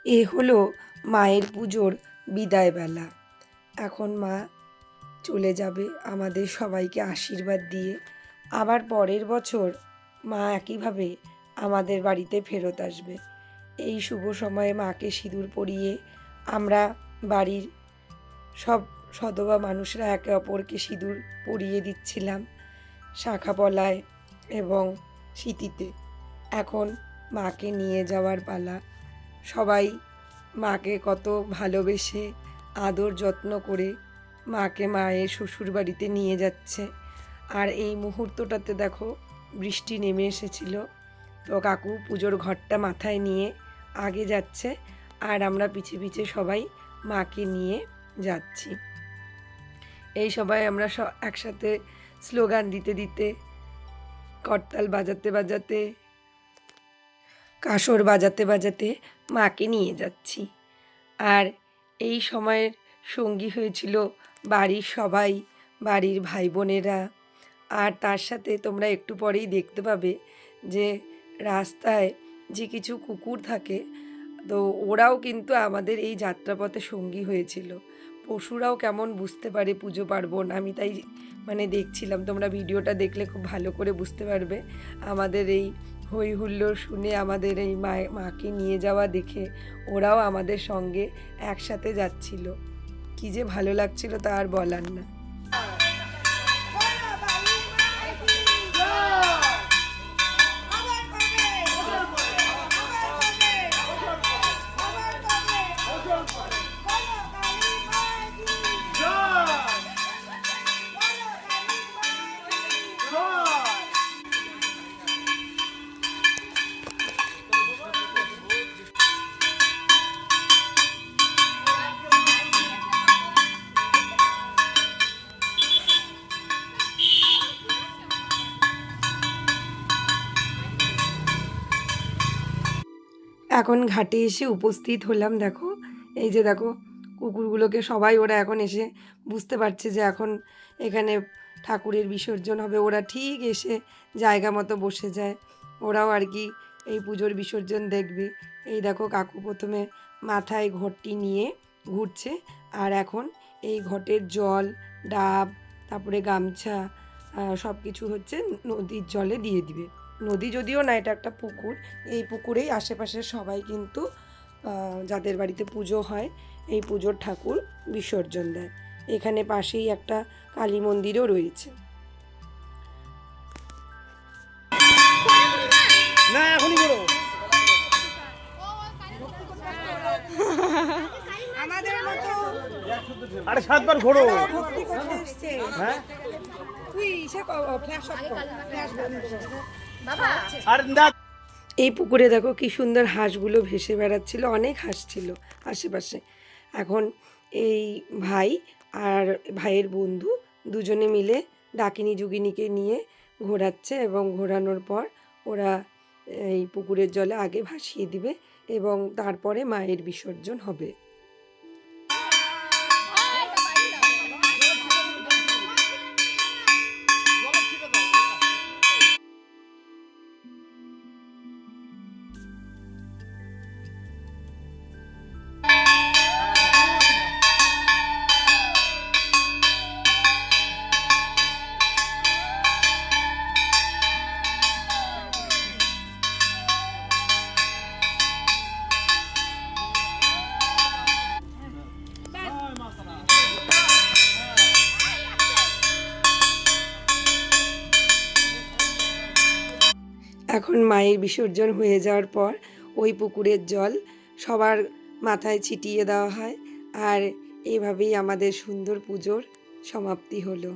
এ হলো মায়ের পুজোর বিদায়বেলা। এখন মা চলে যাবে আমাদের সবাইকে আশীর্বাদ দিয়ে। আবার পরের বছর মা একইভাবে আমাদের বাড়িতে ফেরত আসবে। এই শুভ সময়ে মাকে সিঁদুর পরিয়ে আমরা বাড়ির সব সধবা মানুষরা একে অপরকে সিঁদুর পরিয়ে দিচ্ছিলাম শাঁখা পলায় এবং সিঁথিতে। এখন মাকে নিয়ে যাওয়ার পালা। সবাই মাকে কত ভালোবেসে আদর যত্ন করে মাকে মায়ের শ্বশুরবাড়িতে নিয়ে যাচ্ছে। আর এই মুহূর্তটাতে দেখো বৃষ্টি নেমে এসেছিল, তো কাকু পুজোর ঘরটা মাথায় নিয়ে আগে যাচ্ছে আর আমরা পিছে পিছে সবাই মাকে নিয়ে যাচ্ছি। এই সবাই আমরা একসাথে স্লোগান দিতে দিতে, করতাল বাজাতে বাজাতে, কাসর বাজাতে বাজাতে মাকে নিয়ে যাচ্ছি। আর এই সময়ের সঙ্গী হয়েছিল বাড়ির সবাই, বাড়ির ভাই বোনেরা। আর তার সাথে তোমরা একটু পরেই দেখতে পাবে যে রাস্তায় যে কিছু কুকুর থাকে, তো ওরাও কিন্তু আমাদের এই যাত্রাপথে সঙ্গী হয়েছিল। পশুরাও কেমন বুঝতে পারে পুজো পার্বণ, আমি তাই দেখছিলাম। তোমরা ভিডিওটা দেখলে খুব ভালো করে বুঝতে পারবে। আমাদের এই হই হুল্লোড় শুনে, আমাদের এই মাকে নিয়ে যাওয়া দেখে ওরাও আমাদের সঙ্গে একসাথে যাচ্ছিল। কী যে ভালো লাগছিল তা আর বলার না। এখন ঘাটে এসে উপস্থিত হলাম। দেখো এই যে দেখো কুকুরগুলোকে সবাই, ওরা এখন এসে বুঝতে পারছে যে এখন এখানে ঠাকুরের বিসর্জন হবে। ওরা ঠিক এসে জায়গা মতো বসে যায়। ওরাও আর কি এই পুজোর বিসর্জন দেখবে। এই দেখো কাকু প্রথমে মাথায় ঘটটি নিয়ে ঘুরছে, আর এখন এই ঘটের জল, ডাব, তারপরে গামছা সব কিছু হচ্ছে নদীর জলে দিয়ে দিবে। নদী যদিও না, এটা একটা পুকুর। এই পুকুরেই আশেপাশের সবাই কিন্তু যাদের বাড়িতে পুজো হয় এই পুজোর ঠাকুর বিসর্জন দেয়। এখানে পাশেই একটা কালী মন্দিরও রয়েছে। না এখনই বলো আমাদের মতো আরে সাতবার ঘোরো ভক্তি করতে এসেছে। হ্যাঁ তুই সে ফ্ল্যাশ অফ কর, ফ্ল্যাশ বন্ধ কর বাবা। আর না, এই পুকুরে দেখো কি সুন্দর হাঁসগুলো ভেসে বেড়াচ্ছিল। অনেক হাঁস ছিল আশেপাশে। এখন এই ভাই আর ভাইয়ের বন্ধু দুজনে মিলে ডাকিনী যোগিনীকে নিয়ে ঘোরাচ্ছে, এবং ঘোরানোর পর ওরা এই পুকুরের জলে আগে ভাসিয়ে দিবে এবং তারপরে মায়ের বিসর্জন হবে। এখন মায়ের বিসর্জন হয়ে যাওয়ার পর ওই পুকুরের জল সবার মাথায় ছিটিয়ে দেওয়া হয়। আর এভাবেই আমাদের সুন্দর পুজোর সমাপ্তি হলো।